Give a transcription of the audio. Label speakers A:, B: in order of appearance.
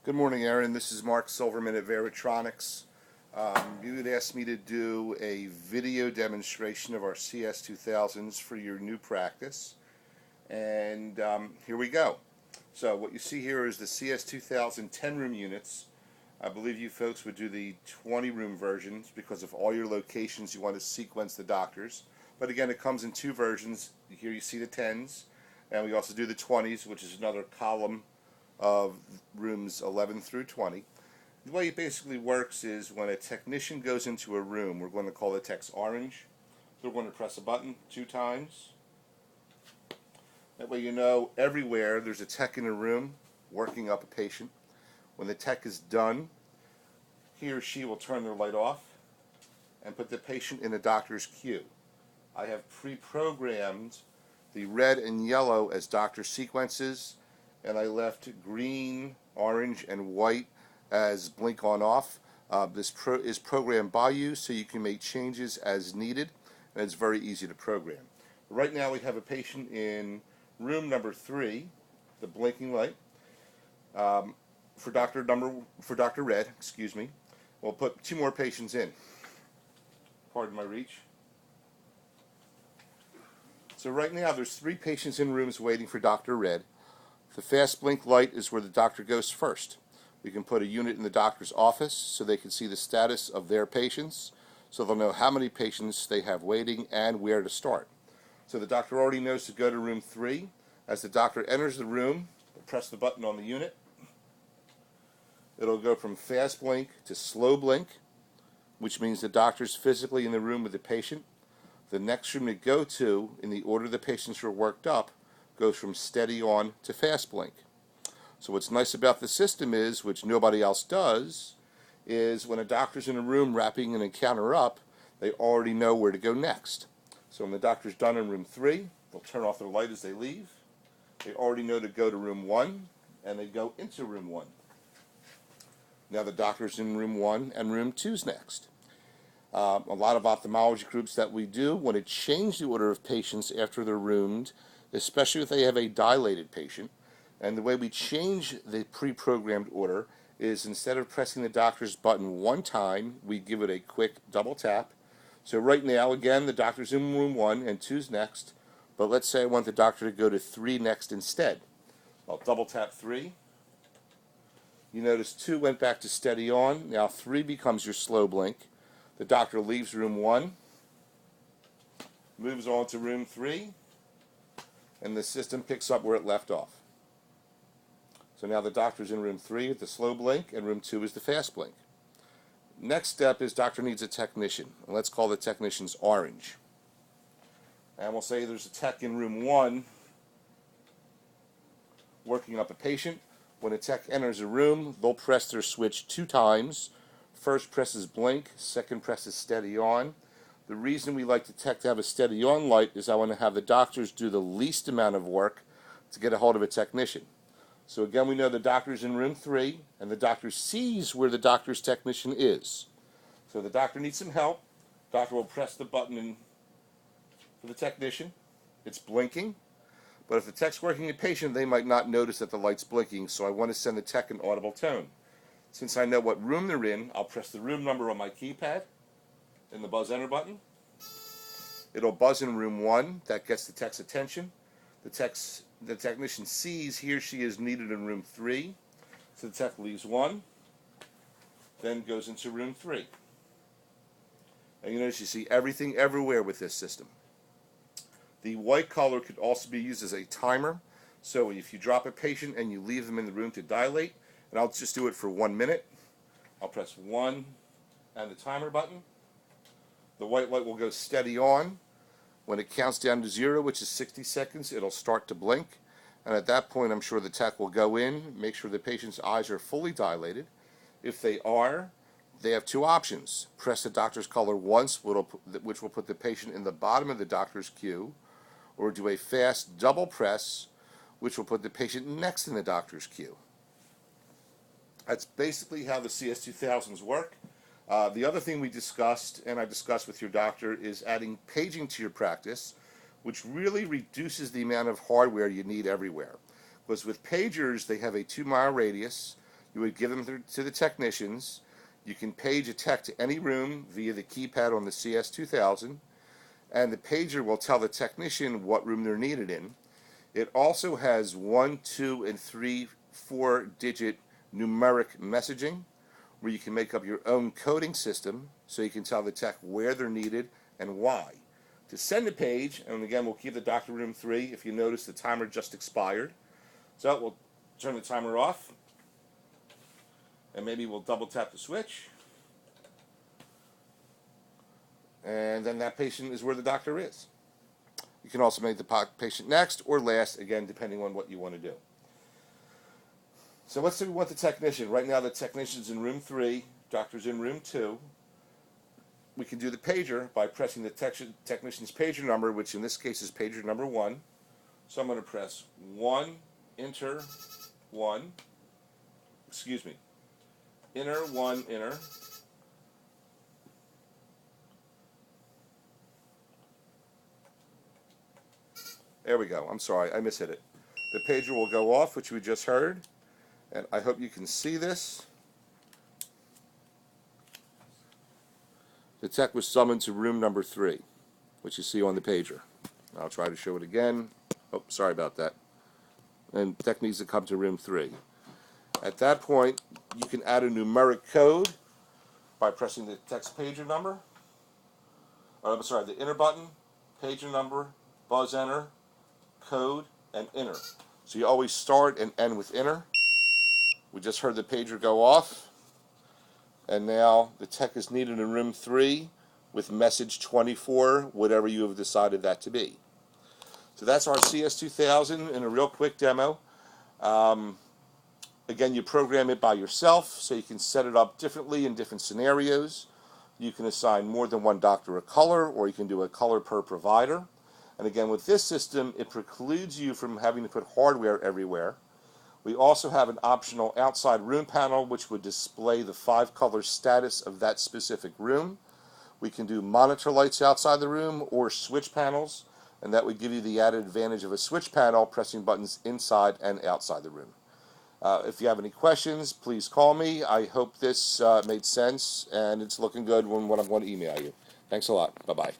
A: Good morning, Aaron. This is Mark Silverman at Varitronics. You had asked me to do a video demonstration of our CS2000s for your new practice, and here we go. So what you see here is the CS2000 10-room units. I believe you folks would do the 20-room versions because of all your locations you want to sequence the doctors. But again, it comes in two versions. Here you see the 10s, and we also do the 20s, which is another column of rooms 11 through 20. The way it basically works is when a technician goes into a room, we're going to call the techs orange. They're going to press a button 2 times. That way you know everywhere there's a tech in a room working up a patient. When the tech is done, he or she will turn their light off and put the patient in a doctor's queue. I have pre-programmed the red and yellow as doctor sequences, and I left green, orange, and white as blink on off. This is programmed by you so you can make changes as needed, and it's very easy to program. Right now we have a patient in room number 3, the blinking light, for Dr. Red, excuse me. We'll put 2 more patients in. Pardon my reach. So right now there's 3 patients in rooms waiting for Dr. Red. The fast blink light is where the doctor goes first. We can put a unit in the doctor's office so they can see the status of their patients, so they'll know how many patients they have waiting and where to start. So the doctor already knows to go to room 3. As the doctor enters the room, press the button on the unit. It'll go from fast blink to slow blink, which means the doctor's physically in the room with the patient. The next room to go to, in the order the patients are worked up, goes from steady on to fast blink. So what's nice about the system is, which nobody else does, is when a doctor's in a room wrapping an encounter up, they already know where to go next. So when the doctor's done in room 3, they'll turn off their light as they leave. They already know to go to room 1, and they go into room 1. Now the doctor's in room 1, and room 2's next. A lot of ophthalmology groups that we do want to change the order of patients after they're roomed, especially if they have a dilated patient. And the way we change the pre-programmed order is instead of pressing the doctor's button 1 time, we give it a quick double tap. So right now, again, the doctor's in room 1 and 2's next, but let's say I want the doctor to go to 3 next instead. I'll double tap 3. You notice 2 went back to steady on. Now 3 becomes your slow blink. The doctor leaves room 1, moves on to room 3, and the system picks up where it left off. So now the doctor's in room 3 with the slow blink, and room 2 is the fast blink. Next step is doctor needs a technician, and let's call the technicians orange. And we'll say there's a tech in room 1 working up a patient. When a tech enters a room, they'll press their switch 2 times. First presses blink, second presses steady on. The reason we like the tech to have a steady on light is I want to have the doctors do the least amount of work to get a hold of a technician. So again, we know the doctor's in room 3, and the doctor sees where the doctor's technician is. So the doctor needs some help. Doctor will press the button for the technician. It's blinking. But if the tech's working a patient, they might not notice that the light's blinking, so I want to send the tech an audible tone. Since I know what room they're in, I'll press the room number on my keypad and the buzz enter button. It'll buzz in room 1. That gets the tech's attention. The technician sees he or she is needed in room 3. So the tech leaves 1, then goes into room 3. And you notice you see everything everywhere with this system. The white color could also be used as a timer. So if you drop a patient and you leave them in the room to dilate, and I'll just do it for 1 minute. I'll press 1 and the timer button. The white light will go steady on. When it counts down to 0, which is 60 seconds, it'll start to blink. And at that point, I'm sure the tech will go in, make sure the patient's eyes are fully dilated. If they are, they have 2 options. Press the doctor's color once, which will put the patient in the bottom of the doctor's queue, or do a fast double press, which will put the patient next in the doctor's queue. That's basically how the CS2000s work. The other thing we discussed, and I discussed with your doctor, is adding paging to your practice, which really reduces the amount of hardware you need everywhere. Because with pagers, they have a 2-mile radius. You would give them to the technicians. You can page a tech to any room via the keypad on the CS2000, and the pager will tell the technician what room they're needed in. It also has 1, 2, and 3, 4-digit numeric messaging, where you can make up your own coding system so you can tell the tech where they're needed and why. To send a page, and again, we'll keep the Dr. Room 3. If you notice, the timer just expired. So we'll turn the timer off, and maybe we'll double tap the switch. And then that patient is where the doctor is. You can also make the patient next or last, again, depending on what you want to do. So let's say we want the technician. Right now the technician's in room 3, doctor's in room 2. We can do the pager by pressing the technician's pager number, which in this case is pager number 1. So I'm going to press 1, enter, 1, enter, 1, enter. There we go. I'm sorry, I mishit it. The pager will go off, which we just heard, and I hope you can see this. The tech was summoned to room number 3, which you see on the pager. I'll try to show it again. Oh, sorry about that. And tech needs to come to room 3. At that point, you can add a numeric code by pressing the tech's pager number. I'm sorry, the enter button, pager number, buzz enter, code, and enter. So you always start and end with enter. We just heard the pager go off. And now the tech is needed in room 3 with message 24, whatever you have decided that to be. So that's our CS2000 in a real quick demo. Again, you program it by yourself, so you can set it up differently in different scenarios. You can assign more than one doctor a color, or you can do a color per provider. And again, with this system, it precludes you from having to put hardware everywhere. We also have an optional outside room panel which would display the 5-color status of that specific room. We can do monitor lights outside the room or switch panels, and that would give you the added advantage of a switch panel pressing buttons inside and outside the room. If you have any questions, please call me. I hope this made sense, and it's looking good when I'm going to email you. Thanks a lot. Bye-bye.